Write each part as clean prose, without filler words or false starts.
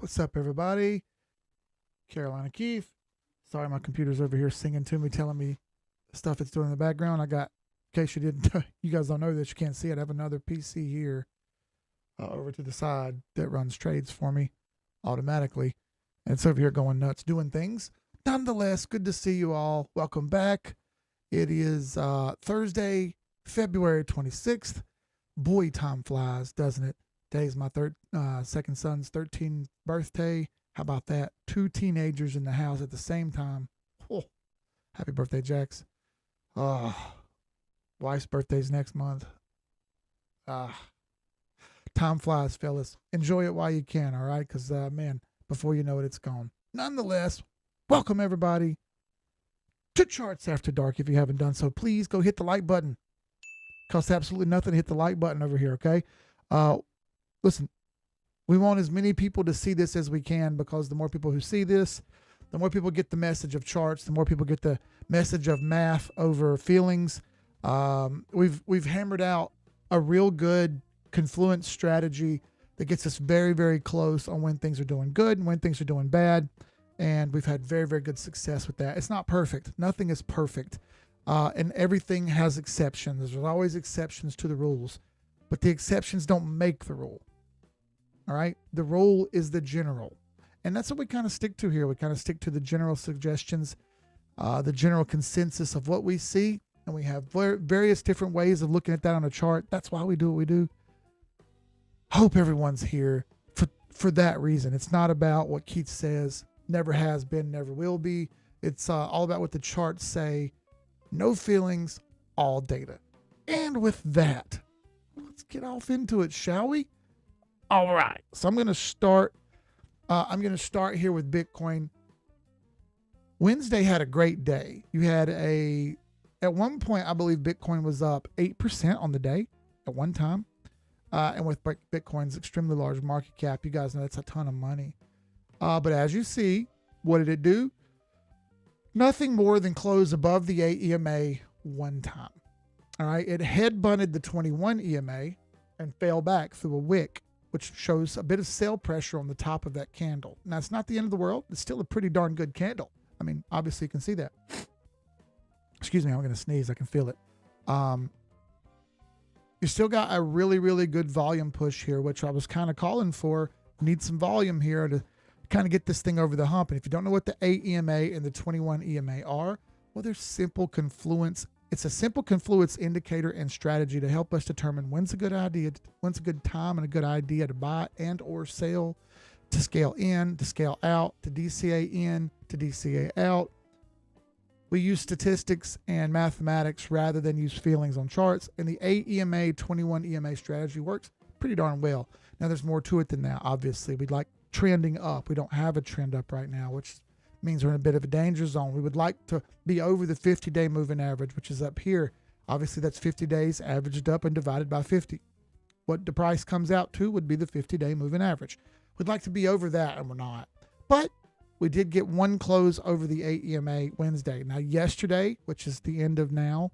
What's up, everybody? Carolina Keith. Sorry, my computer's over here singing to me, telling me stuff it's doing in the background. I got, in case you didn't, you guys don't know this, you can't see it. I have another PC here over to the side that runs trades for me automatically. And it's over here going nuts, doing things. Nonetheless, good to see you all. Welcome back. It is Thursday, February 26th. Boy, time flies, doesn't it? Today's my second son's 13th birthday. How about that? Two teenagers in the house at the same time. Oh, happy birthday, Jax. Wife's birthday's next month. Time flies, fellas. Enjoy it while you can, all right? Because, man, before you know it, it's gone. Nonetheless, welcome, everybody, to Charts After Dark. If you haven't done so, please go hit the like button. Costs absolutely nothing to hit the like button over here, okay? Listen, we want as many people to see this as we can, because the more people who see this, the more people get the message of charts, the more people get the message of math over feelings. We've hammered out a real good confluence strategy that gets us very, very close on when things are doing good and when things are doing bad. And we've had very, very good success with that. It's not perfect. Nothing is perfect. And everything has exceptions. There's always exceptions to the rules, but the exceptions don't make the rule. All right. The rule is the general. And that's what we kind of stick to here. We kind of stick to the general suggestions, the general consensus of what we see. And we have various different ways of looking at that on a chart. That's why we do what we do. Hope everyone's here for that reason. It's not about what Keith says, never has been, never will be. It's all about what the charts say. No feelings, all data. And with that, let's get off into it, shall we? All right. So I'm going to start. Here with Bitcoin. Wednesday had a great day. You had at one point, I believe Bitcoin was up 8% on the day at one time. And with Bitcoin's extremely large market cap, you guys know that's a ton of money. But as you see, what did it do? Nothing more than close above the 8 EMA one time. All right. It head bunted the 21 EMA and fell back through a wick, which shows a bit of sell pressure on the top of that candle. Now, it's not the end of the world. It's still a pretty darn good candle. I mean, obviously you can see that. Excuse me, I'm going to sneeze. I can feel it. You still got a really, really good volume push here, which I was kind of calling for. Need some volume here to kind of get this thing over the hump. And if you don't know what the 8 EMA and the 21 EMA are, well, they're simple confluence. It's a simple confluence indicator and strategy to help us determine when's a good idea, when's a good time and a good idea to buy and or sell, to scale in, to scale out, to DCA in, to DCA out. We use statistics and mathematics rather than use feelings on charts. And the 8 EMA, 21 EMA strategy works pretty darn well. Now, there's more to it than that, obviously. We'd like trending up. We don't have a trend up right now, which means we're in a bit of a danger zone. We would like to be over the 50-day moving average, which is up here. Obviously, that's 50 days averaged up and divided by 50. What the price comes out to would be the 50-day moving average. We'd like to be over that, and we're not. But we did get one close over the 8 EMA Wednesday. Now, yesterday, which is the end of now,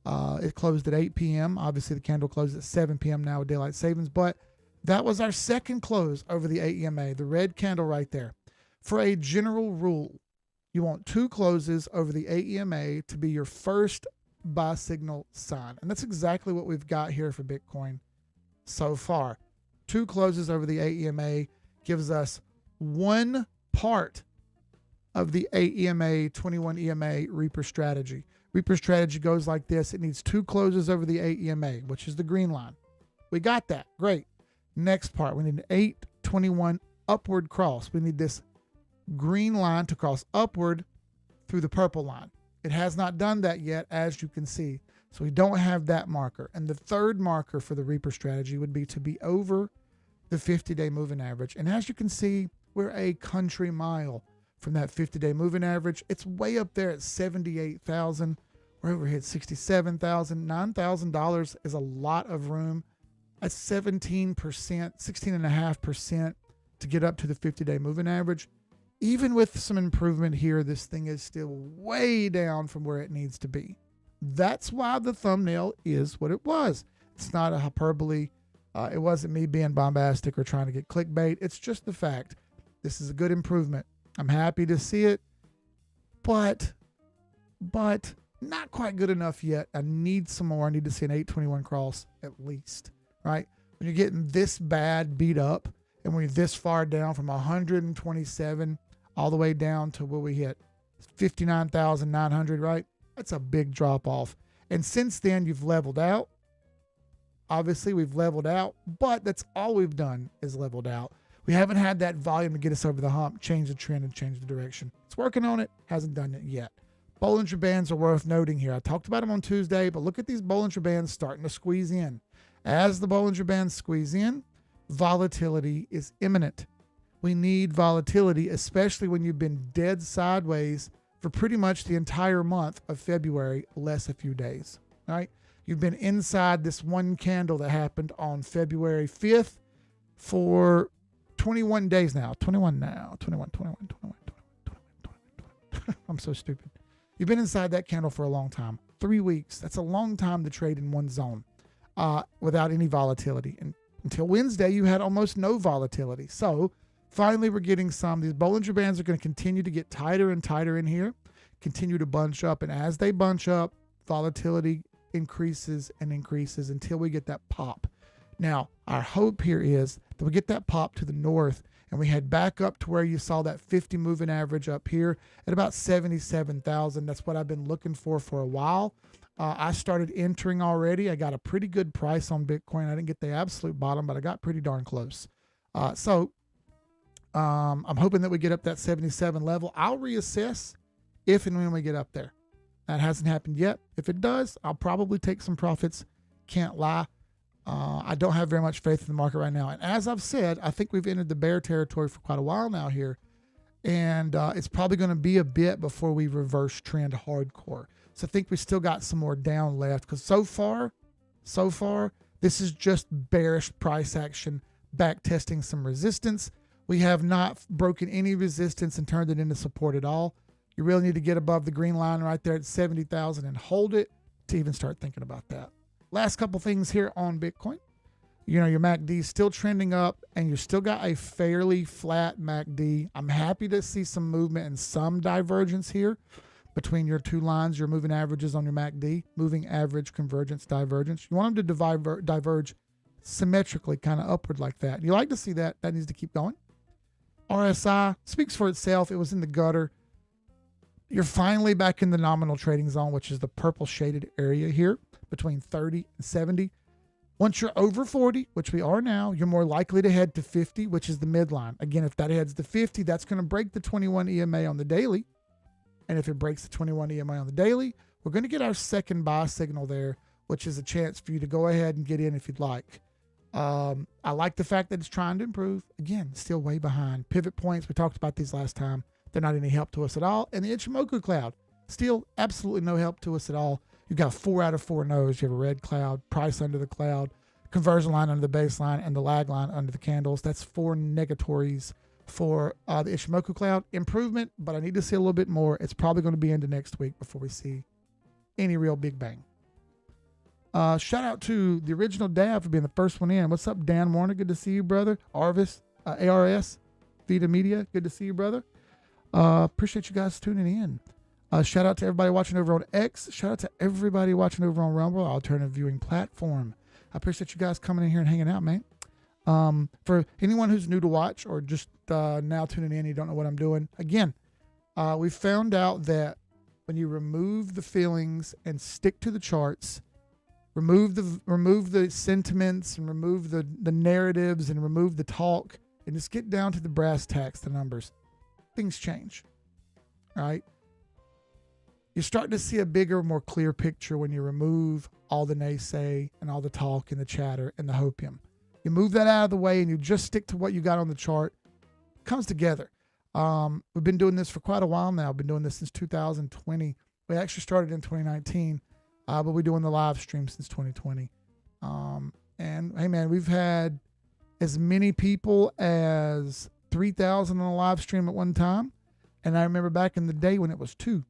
it closed at 8 p.m. Obviously, the candle closed at 7 p.m. now with daylight savings, but that was our second close over the 8 EMA, the red candle right there. For a general rule, you want two closes over the 8 EMA to be your first buy signal sign. And that's exactly what we've got here for Bitcoin so far. Two closes over the 8 EMA gives us one part of the 8 EMA, 21 EMA Reaper strategy. Reaper strategy goes like this. It needs two closes over the 8 EMA, which is the green line. We got that. Great. Next part, we need an 821 upward cross. We need this green line to cross upward through the purple line. It has not done that yet, as you can see. So we don't have that marker. And the third marker for the Reaper strategy would be to be over the 50-day moving average. And as you can see, we're a country mile from that 50-day moving average. It's way up there at 78,000. We're over here at 67,000. $9,000 is a lot of room. That's 17%, 16.5% to get up to the 50-day moving average. Even with some improvement here, this thing is still way down from where it needs to be. That's why the thumbnail is what it was. It's not a hyperbole. It wasn't me being bombastic or trying to get clickbait. It's just the fact. This is a good improvement. I'm happy to see it, but not quite good enough yet. I need some more. I need to see an 821 cross at least, right? When you're getting this bad beat up and when you're this far down from 127 all the way down to where we hit 59,900, right? That's a big drop off. And since then, you've leveled out. Obviously, we've leveled out, but that's all we've done is leveled out. We haven't had that volume to get us over the hump, change the trend, and change the direction. It's working on it, hasn't done it yet. Bollinger Bands are worth noting here. I talked about them on Tuesday, but look at these Bollinger Bands starting to squeeze in. As the Bollinger Bands squeeze in, volatility is imminent. We need volatility, especially when you've been dead sideways for pretty much the entire month of February, less a few days, right? You've been inside this one candle that happened on February 5th for 21 days now. 21. I'm so stupid. You've been inside that candle for a long time. 3 weeks. That's a long time to trade in one zone without any volatility. And until Wednesday, you had almost no volatility. So finally, we're getting some. These Bollinger Bands are going to continue to get tighter and tighter in here, continue to bunch up. And as they bunch up, volatility increases and increases until we get that pop. Now, our hope here is that we get that pop to the north and we head back up to where you saw that 50 moving average up here at about 77,000. That's what I've been looking for a while. I started entering already. I got a pretty good price on Bitcoin. I didn't get the absolute bottom, but I got pretty darn close. So I'm hoping that we get up that 77 level. I'll reassess if and when we get up there. That hasn't happened yet. If it does, I'll probably take some profits. Can't lie. I don't have very much faith in the market right now. And as I've said, I think we've entered the bear territory for quite a while now here. And it's probably going to be a bit before we reverse trend hardcore. So I think we still got some more down left because so far, this is just bearish price action, back testing some resistance. We have not broken any resistance and turned it into support at all. You really need to get above the green line right there at 70,000 and hold it to even start thinking about that. Last couple things here on Bitcoin. You know, your MACD is still trending up and you still got a fairly flat MACD. I'm happy to see some movement and some divergence here between your two lines, your moving averages on your MACD, moving average, convergence, divergence. You want them to diverge symmetrically, kind of upward like that. You like to see that. That needs to keep going. RSI speaks for itself. It was in the gutter. You're finally back in the nominal trading zone, which is the purple shaded area here between 30 and 70. Once you're over 40, which we are now, you're more likely to head to 50, which is the midline. Again, if that heads to 50, that's going to break the 21 EMA on the daily. And if it breaks the 21 EMA on the daily, we're going to get our second buy signal there, which is a chance for you to go ahead and get in if you'd like. I like the fact that it's trying to improve. Again, still way behind. Pivot points, we talked about these last time. They're not any help to us at all. And the Ichimoku cloud, still absolutely no help to us at all. You've got 4 out of 4 nodes. You have a red cloud, price under the cloud, conversion line under the baseline, and the lag line under the candles. That's 4 negatories for the Ichimoku cloud. Improvement, but I need to see a little bit more. It's probably going to be into next week before we see any real big bang. Shout out to the original Dav for being the first one in. What's up, Dan Warner? Good to see you, brother. Arvis, ARS, Vita Media. Good to see you, brother. Appreciate you guys tuning in. Shout out to everybody watching over on X. Shout out to everybody watching over on Rumble, alternative viewing platform. I appreciate you guys coming in here and hanging out, man. For anyone who's new to watch or just now tuning in, you don't know what I'm doing. Again, we found out that when you remove the feelings and stick to the charts, remove the sentiments and remove the narratives and remove the talk and just get down to the brass tacks, the numbers, things change. All right. You're starting to see a bigger, more clear picture when you remove all the naysay and all the talk and the chatter and the hopium. You move that out of the way and you just stick to what you got on the chart. It comes together. We've been doing this for quite a while now. I've been doing this since 2020. We actually started in 2019, but we're doing the live stream since 2020. And hey, man, we've had as many people as 3,000 on a live stream at one time. And I remember back in the day when it was two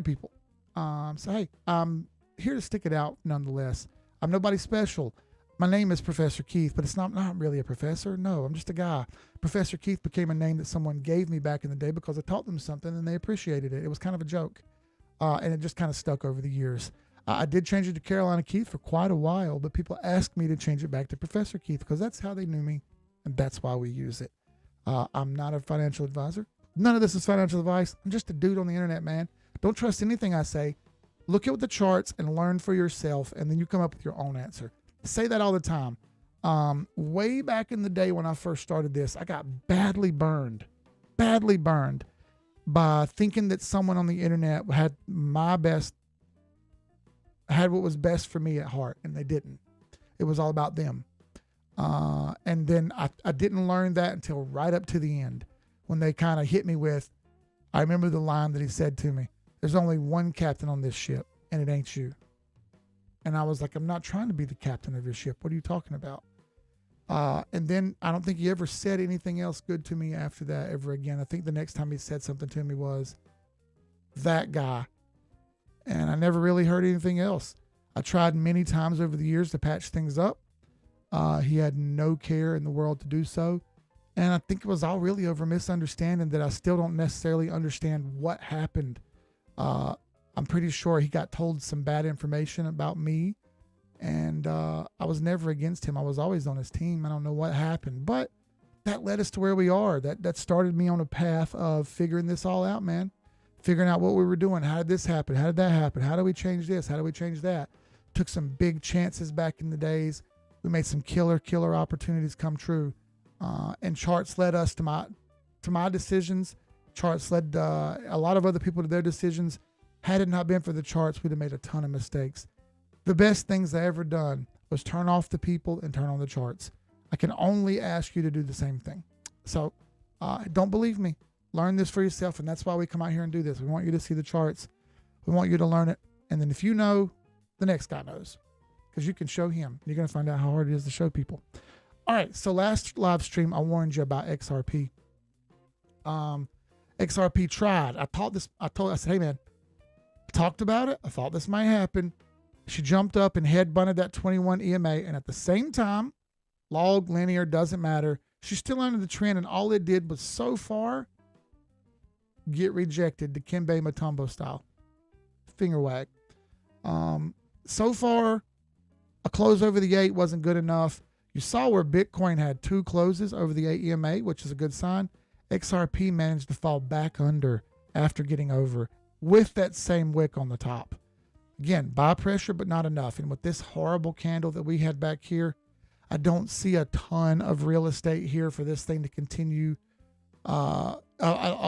people. So, hey, I'm here to stick it out nonetheless. I'm nobody special. My name is Professor Keith, but it's not really a professor. No, I'm just a guy. Professor Keith became a name that someone gave me back in the day because I taught them something and they appreciated it. It was kind of a joke, and it just kind of stuck over the years. I did change it to Carolina Keith for quite a while, but people asked me to change it back to Professor Keith because that's how they knew me, and that's why we use it. I'm not a financial advisor. None of this is financial advice. I'm just a dude on the internet, man. Don't trust anything I say. Look at the charts and learn for yourself, and then you come up with your own answer. I say that all the time. Way back in the day when I first started this, I got badly burned by thinking that someone on the internet had what was best for me at heart, and they didn't. It was all about them. And then I didn't learn that until right up to the end when they kind of hit me with, I remember the line that he said to me, there's only one captain on this ship, and it ain't you. And I was like, I'm not trying to be the captain of your ship. What are you talking about? And then I don't think he ever said anything else good to me after that ever again. I think the next time he said something to me was that guy. And I never really heard anything else. I tried many times over the years to patch things up. He had no care in the world to do so. And I think it was all really over misunderstanding that I still don't necessarily understand what happened. I'm pretty sure he got told some bad information about me, and I was never against him. I was always on his team. I don't know what happened, but that led us to where we are. That started me on a path of figuring this all out, man. Figuring out what we were doing. How did this happen? How did that happen? How do we change this? How do we change that? Took some big chances back in the days. We made some killer opportunities come true. And charts led us to my decisions. Charts led a lot of other people to their decisions. Had it not been for the charts, we'd have made a ton of mistakes. The best things I ever done was turn off the people and turn on the charts. I can only ask you to do the same thing. So don't believe me. Learn this for yourself, and that's why we come out here and do this. We want you to see the charts. We want you to learn it. And then if you know, the next guy knows, because you can show him. You're going to find out how hard it is to show people. All right, so last live stream, I warned you about XRP. XRP tried. I said, hey, man, talked about it. I thought this might happen. She jumped up and head bunted that 21 EMA, and at the same time, log, linear, doesn't matter. She's still under the trend, and all it did was so far get rejected, the Kimbe Mutombo style. Finger wag. So far, a close over the 8 wasn't good enough. You saw where Bitcoin had 2 closes over the 8 EMA, which is a good sign. XRP managed to fall back under after getting over with that same wick on the top. Again, buy pressure, but not enough. And with this horrible candle that we had back here, I don't see a ton of real estate here for this thing to continue a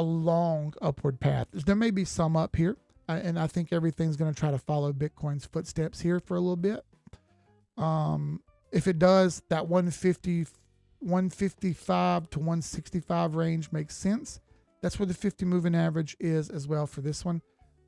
long upward path. There may be some up here, and I think everything's going to try to follow Bitcoin's footsteps here for a little bit. If it does, that 155 to 165 range makes sense. That's where the 50 moving average is as well for this one.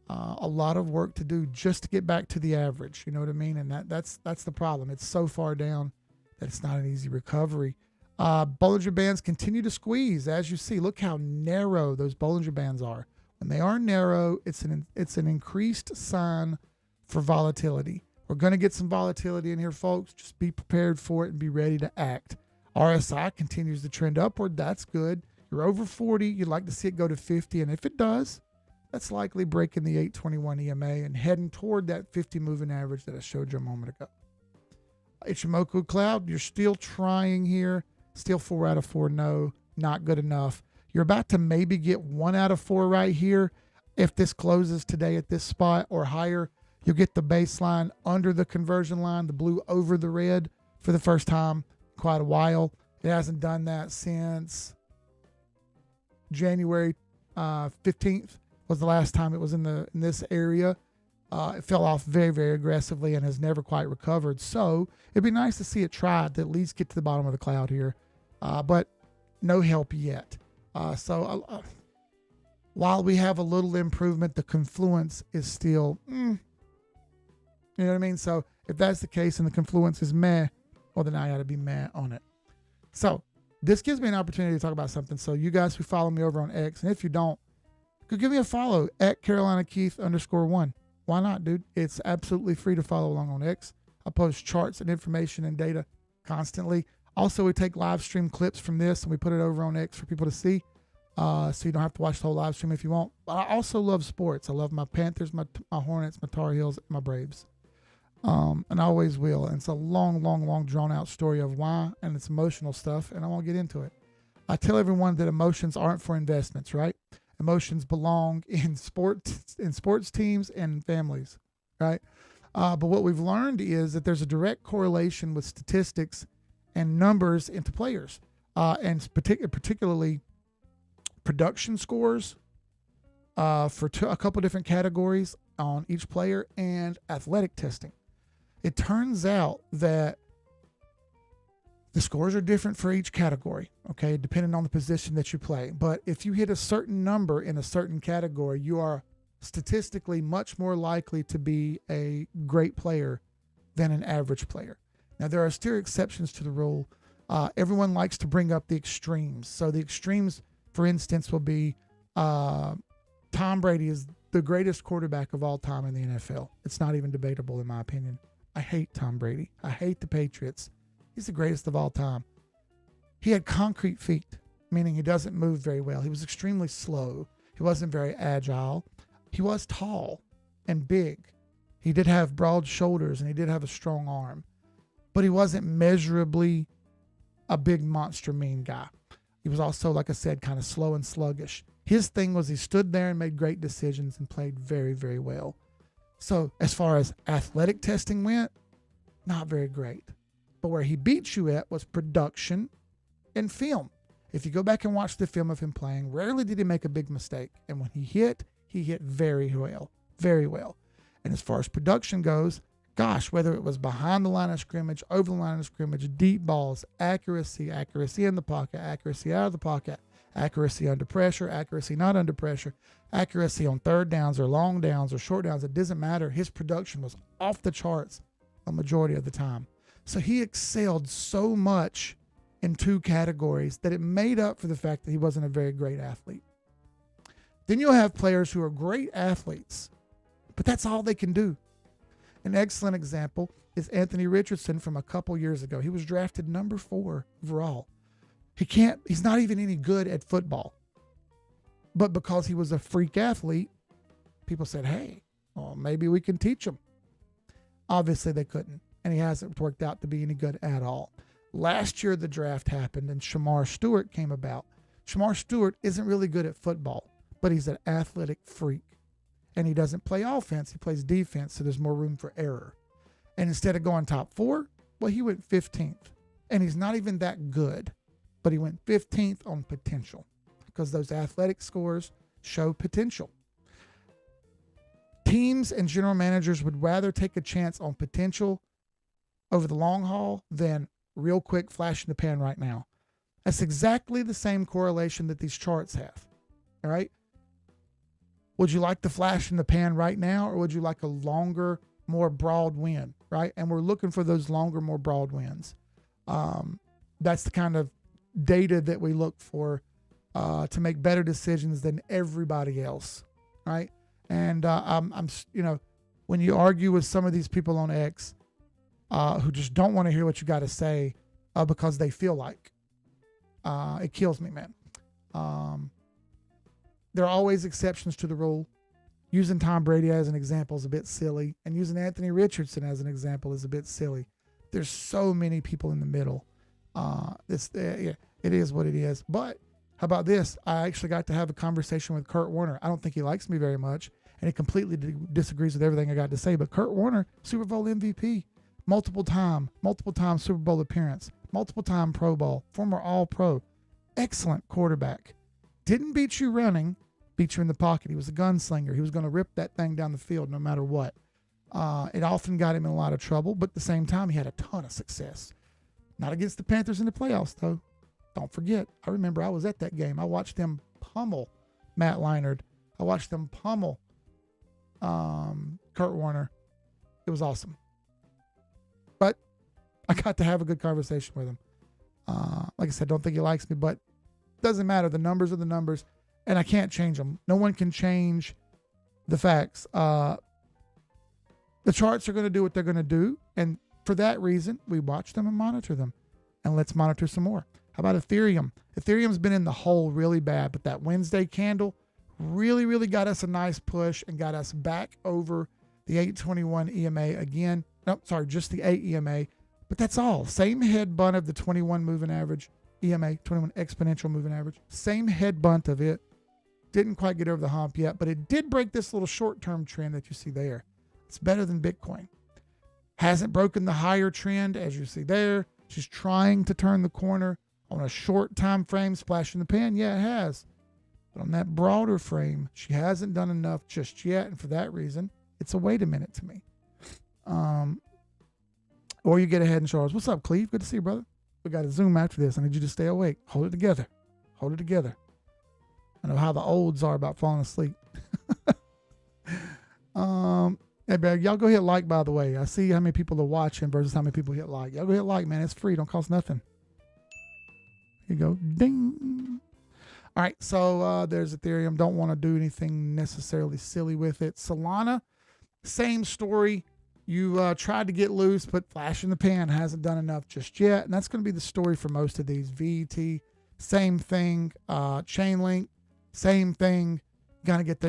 A lot of work to do just to get back to the average. You know what I mean? And that's the problem. It's so far down that it's not an easy recovery. Bollinger Bands continue to squeeze, as you see. Look how narrow those Bollinger Bands are. When they are narrow, it's an increased sign for volatility. We're going to get some volatility in here, folks. Just be prepared for it and be ready to act. RSI continues to trend upward. That's good. You're over 40. You'd like to see it go to 50. And if it does, that's likely breaking the 821 EMA and heading toward that 50 moving average that I showed you a moment ago. Ichimoku Cloud, you're still trying here. Still 4 out of 4. No, not good enough. You're about to maybe get 1 out of 4 right here. If this closes today at this spot or higher, you'll get the baseline under the conversion line, the blue over the red for the first time in quite a while. It hasn't done that since January 15th was the last time it was in this area. It fell off very, very aggressively and has never quite recovered. So it'd be nice to see it try to at least get to the bottom of the cloud here, but no help yet. While we have a little improvement, the confluence is still, you know what I mean? So if that's the case and the confluence is meh, well, then I ought to be meh on it. So this gives me an opportunity to talk about something. So you guys who follow me over on X, and if you don't, go give me a follow at Carolina Keith _1. Why not, dude? It's absolutely free to follow along on X. I post charts and information and data constantly. Also, we take live stream clips from this and we put it over on X for people to see. So you don't have to watch the whole live stream if you want. But I also love sports. I love my Panthers, my Hornets, my Tar Heels, my Braves. And I always will. And it's a long, long, long drawn out story of why, and it's emotional stuff, and I won't get into it. I tell everyone that emotions aren't for investments, right? Emotions belong in sports teams and families, right? But what we've learned is that there's a direct correlation with statistics and numbers into players, and particularly production scores for a couple different categories on each player, and athletic testing. It turns out that the scores are different for each category, okay, depending on the position that you play. But if you hit a certain number in a certain category, you are statistically much more likely to be a great player than an average player. Now, there are still exceptions to the rule. Everyone likes to bring up the extremes. So the extremes, for instance, will be Tom Brady is the greatest quarterback of all time in the NFL. It's not even debatable, in my opinion. I hate Tom Brady. I hate the Patriots. He's the greatest of all time. He had concrete feet, meaning he doesn't move very well. He was extremely slow. He wasn't very agile. He was tall and big. He did have broad shoulders and he did have a strong arm, but he wasn't measurably a big monster mean guy. He was also, like I said, kind of slow and sluggish. His thing was he stood there and made great decisions and played very, very well. So as far as athletic testing went, not very great. But where he beat you at was production and film. If you go back and watch the film of him playing, rarely did he make a big mistake. And when he hit very well, very well. And as far as production goes, gosh, whether it was behind the line of scrimmage, over the line of scrimmage, deep balls, accuracy in the pocket, accuracy out of the pocket, accuracy under pressure, accuracy not under pressure, accuracy on third downs or long downs or short downs, it doesn't matter. His production was off the charts a majority of the time. So he excelled so much in two categories that it made up for the fact that he wasn't a very great athlete. Then you'll have players who are great athletes, but that's all they can do. An excellent example is Anthony Richardson from a couple years ago. He was drafted number 4 overall. He's not even any good at football. But because he was a freak athlete, people said, hey, well, maybe we can teach him. Obviously they couldn't, and he hasn't worked out to be any good at all. Last year the draft happened and Shamar Stewart came about. Shamar Stewart isn't really good at football, but he's an athletic freak. And he doesn't play offense, he plays defense, so there's more room for error. And instead of going top 4, well, he went 15th. And he's not even that good, but he went 15th on potential because those athletic scores show potential. Teams and general managers would rather take a chance on potential over the long haul than real quick flash in the pan right now. That's exactly the same correlation that these charts have. All right. Would you like the flash in the pan right now, or would you like a longer, more broad win? Right. And we're looking for those longer, more broad wins. That's the kind of data that we look for to make better decisions than everybody else. Right. And when you argue with some of these people on X who just don't want to hear what you got to say because they feel like, it kills me, man. There are always exceptions to the rule. Using Tom Brady as an example is a bit silly, and using Anthony Richardson as an example is a bit silly. There's so many people in the middle. It is what it is. But how about this? I actually got to have a conversation with Kurt Warner. I don't think he likes me very much, and he completely disagrees with everything I got to say. But Kurt Warner, Super Bowl MVP, multiple time Super Bowl appearance, multiple time Pro Bowl, former All-Pro, excellent quarterback. Didn't beat you running, beat you in the pocket. He was a gunslinger. He was going to rip that thing down the field no matter what. It often got him in a lot of trouble, but at the same time, he had a ton of success. Not against the Panthers in the playoffs, though. Don't forget, I remember I was at that game. I watched them pummel Matt Leinart. I watched them pummel Kurt Warner. It was awesome. But I got to have a good conversation with him. Like I said, don't think he likes me, but doesn't matter. The numbers are the numbers, and I can't change them. No one can change the facts. The charts are going to do what they're going to do, and for that reason, we watch them and monitor them. And let's monitor some more. How about Ethereum? Ethereum's been in the hole really bad, but that Wednesday candle really, really got us a nice push and got us back over the 821 EMA again. Nope, sorry, just the 8 EMA. But that's all. Same head bunt of the 21 moving average, EMA, 21 exponential moving average. Same head bunt of it. Didn't quite get over the hump yet, but it did break this little short-term trend that you see there. It's better than Bitcoin. Hasn't broken the higher trend, as you see there. She's trying to turn the corner on a short time frame, splash in the pan. Yeah, it has. But on that broader frame, she hasn't done enough just yet. And for that reason, it's a wait a minute to me. Or you get ahead and Charles. What's up, Cleve? Good to see you, brother. We got to Zoom after this. I need you to stay awake. Hold it together. Hold it together. I know how the olds are about falling asleep. Hey, man, y'all go hit like, by the way. I see how many people are watching versus how many people hit like. Y'all go hit like, man. It's free. Don't cost nothing. Here you go. Ding. All right. So there's Ethereum. Don't want to do anything necessarily silly with it. Solana, same story. You tried to get loose, but flash in the pan hasn't done enough just yet. And that's going to be the story for most of these. VET, same thing. Chainlink, same thing. Kind of get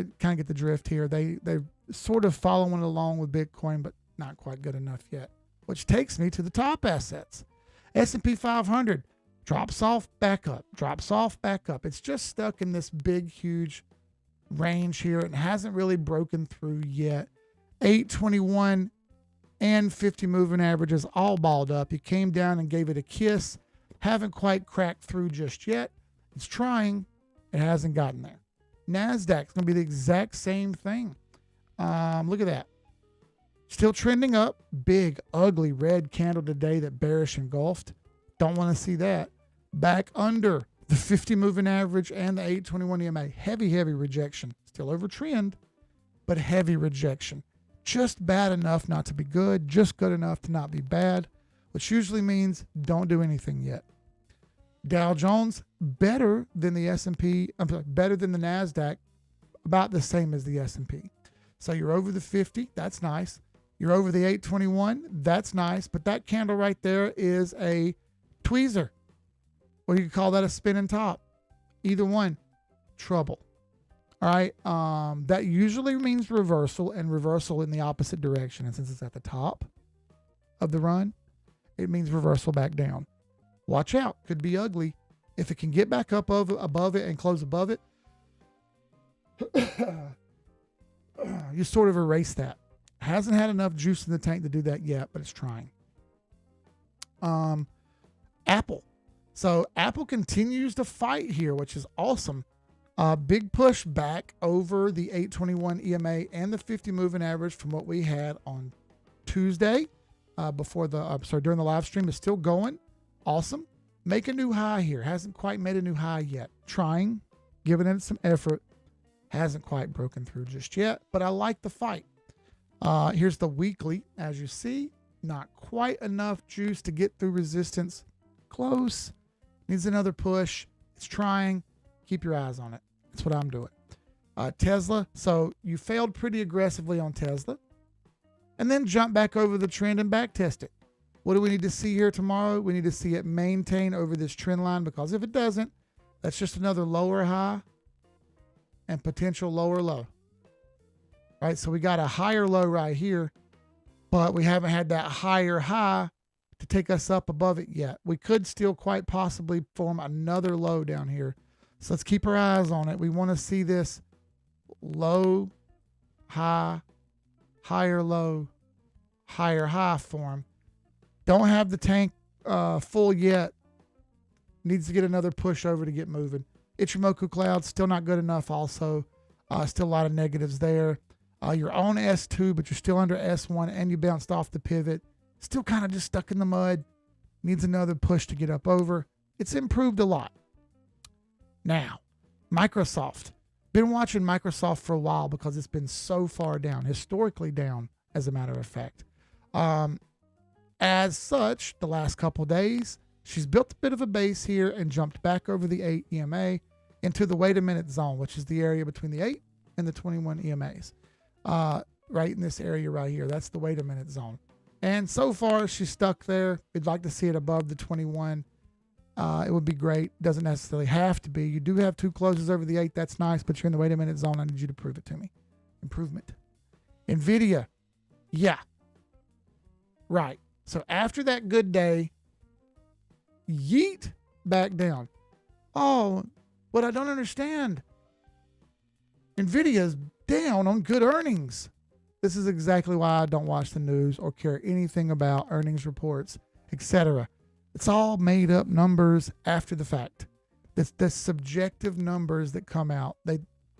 the drift here. They're sort of following along with Bitcoin, but not quite good enough yet. Which takes me to the top assets. S&P 500 drops off, back up, drops off, back up. It's just stuck in this big, huge range here and hasn't really broken through yet. 821 and 50 moving averages all balled up. You came down and gave it a kiss. Haven't quite cracked through just yet. It's trying. It hasn't gotten there. NASDAQ's going to be the exact same thing. Look at that. Still trending up. Big, ugly red candle today that bearish engulfed. Don't want to see that. Back under the 50 moving average and the 821 EMA. Heavy, heavy rejection. Still over trend, but heavy rejection. Just bad enough not to be good. Just good enough to not be bad, which usually means don't do anything yet. Dow Jones, better than the S&P, better than the NASDAQ, about the same as the S&P. So you're over the 50, that's nice. You're over the 821, that's nice. But that candle right there is a tweezer. Or you could call that a spinning top. Either one, trouble. All right, that usually means reversal, and reversal in the opposite direction. And since it's at the top of the run, it means reversal back down. Watch out, could be ugly. If it can get back up above it and close above it, you sort of erase that. Hasn't had enough juice in the tank to do that yet, but it's trying. Apple. So Apple continues to fight here, which is awesome. Big push back over the 821 EMA and the 50 moving average from what we had on Tuesday during the live stream is still going. Awesome. Make a new high here. Hasn't quite made a new high yet. Trying, giving it some effort. Hasn't quite broken through just yet, but I like the fight. Here's the weekly. As you see, not quite enough juice to get through resistance. Close. Needs another push. It's trying. Keep your eyes on it. That's what I'm doing. Tesla. So you failed pretty aggressively on Tesla. And then jump back over the trend and back test it. What do we need to see here tomorrow? We need to see it maintain over this trend line, because if it doesn't, that's just another lower high and potential lower low. All right, so we got a higher low right here, but we haven't had that higher high to take us up above it yet. We could still quite possibly form another low down here. So let's keep our eyes on it. We want to see this low, high, higher low, higher high form. Don't have the tank full yet. Needs to get another push over to get moving. Ichimoku Cloud, still not good enough also. Still a lot of negatives there. You're on S2, but you're still under S1, and you bounced off the pivot. Still kind of just stuck in the mud. Needs another push to get up over. It's improved a lot. Now, Microsoft. Been watching Microsoft for a while because it's been so far down, historically down, as a matter of fact. As such, the last couple days, she's built a bit of a base here and jumped back over the 8 EMA into the wait a minute zone, which is the area between the 8 and the 21 EMAs. Right in this area right here. That's the wait a minute zone. And so far, she's stuck there. We'd like to see it above the 21. It would be great. Doesn't necessarily have to be. You do have 2 closes over the 8. That's nice, but you're in the wait a minute zone. I need you to prove it to me. Improvement. NVIDIA. Yeah. Right. So after that good day, yeet back down. Oh, what I don't understand. NVIDIA's down on good earnings. This is exactly why I don't watch the news or care anything about earnings reports, etc. It's all made up numbers after the fact. The subjective numbers that come out.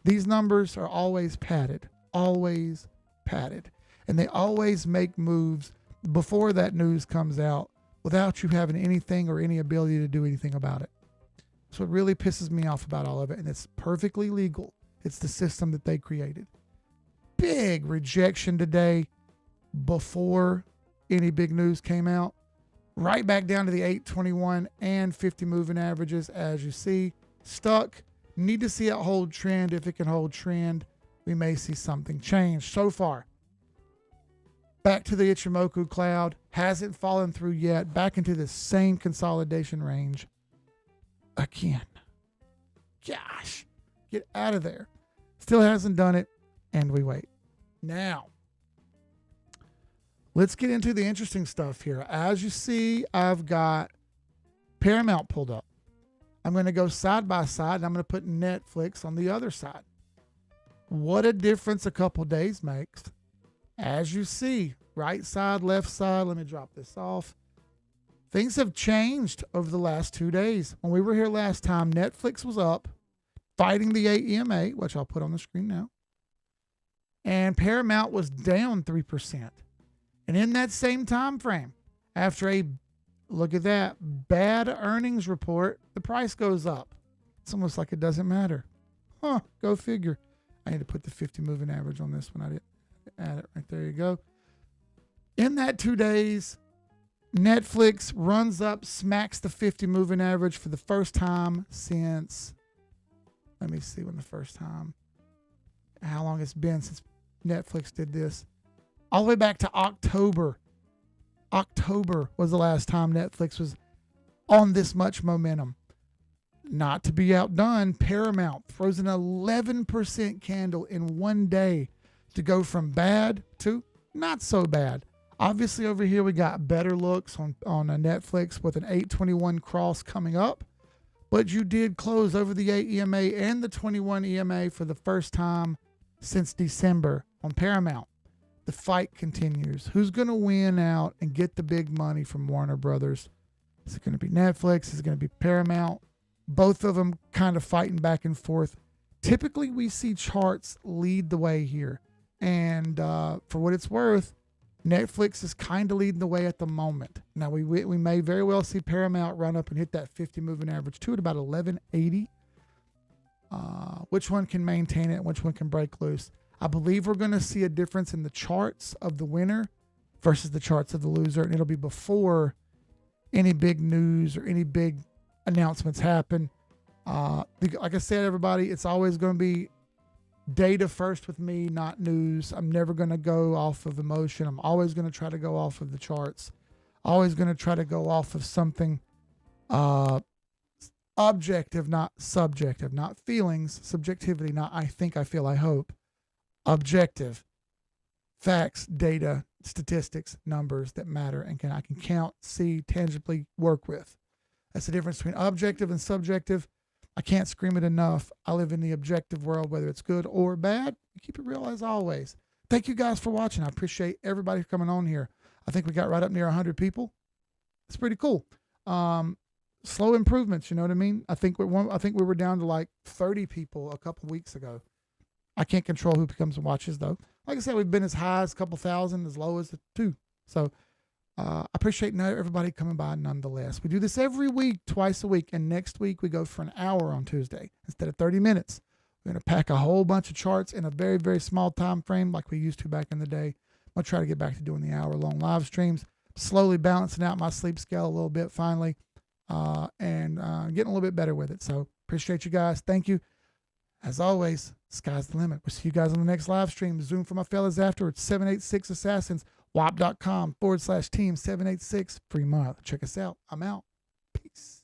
These numbers are always padded. Always padded. And they always make moves before that news comes out without you having anything or any ability to do anything about it. So it really pisses me off about all of it, and it's perfectly legal. It's the system that they created. Big rejection today before any big news came out. Right back down to the 821 and 50 moving averages, as you see. Stuck. Need to see it hold trend. If it can hold trend, we may see something change. So far, back to the Ichimoku cloud. Hasn't fallen through yet. Back into the same consolidation range. Again. Gosh. Get out of there. Still hasn't done it. And we wait. Now, let's get into the interesting stuff here. As you see, I've got Paramount pulled up. I'm going to go side by side, and I'm going to put Netflix on the other side. What a difference a couple days makes. As you see, right side, left side. Let me drop this off. Things have changed over the last 2 days. When we were here last time, Netflix was up, fighting the AEMA, which I'll put on the screen now. And Paramount was down 3%. And in that same time frame, after a, look at that, bad earnings report, the price goes up. It's almost like it doesn't matter. Huh, go figure. I need to put the 50 moving average on this one. I didn't add it. Right there you go. In that 2 days, Netflix runs up, smacks the 50 moving average for the first time since, let me see when the first time, how long it's been since Netflix did this. All the way back to October. October was the last time Netflix was on this much momentum. Not to be outdone, Paramount throws an 11% candle in 1 day to go from bad to not so bad. Obviously, over here we got better looks on Netflix with an 821 cross coming up. But you did close over the 8 EMA and the 21 EMA for the first time since December on Paramount. The fight continues. Who's going to win out and get the big money from Warner Brothers? Is it going to be Netflix? Is it going to be Paramount? Both of them kind of fighting back and forth. Typically, we see charts lead the way here. And for what it's worth, Netflix is kind of leading the way at the moment. Now, we may very well see Paramount run up and hit that 50 moving average too at about 1180. Which one can maintain it and which one can break loose? I believe we're going to see a difference in the charts of the winner versus the charts of the loser, and it'll be before any big news or any big announcements happen. Like I said, everybody, it's always going to be data first with me, not news. I'm never going to go off of emotion. I'm always going to try to go off of the charts. Always going to try to go off of something objective, not subjective, not feelings, subjectivity, not I think, I feel, I hope. Objective, facts, data, statistics, numbers that matter and I can count, see, tangibly work with. That's the difference between objective and subjective. I can't scream it enough. I live in the objective world, whether it's good or bad. Keep it real as always. Thank you guys for watching. I appreciate everybody coming on here. I think we got right up near 100 people. It's pretty cool. Slow improvements, you know what I mean? I think we were down to like 30 people a couple weeks ago. I can't control who comes and watches though. Like I said, we've been as high as a couple thousand, as low as 2. So I appreciate everybody coming by nonetheless. We do this every week, twice a week. And next week we go for an hour on Tuesday instead of 30 minutes. We're going to pack a whole bunch of charts in a very, very small time frame like we used to back in the day. I'm going to try to get back to doing the hour-long live streams, slowly balancing out my sleep scale a little bit finally, and getting a little bit better with it. So appreciate you guys. Thank you. As always, sky's the limit. We'll see you guys on the next live stream. Zoom for my fellas afterwards. 786 Assassins. wop.com/team786, free month. Check us out. I'm out. Peace.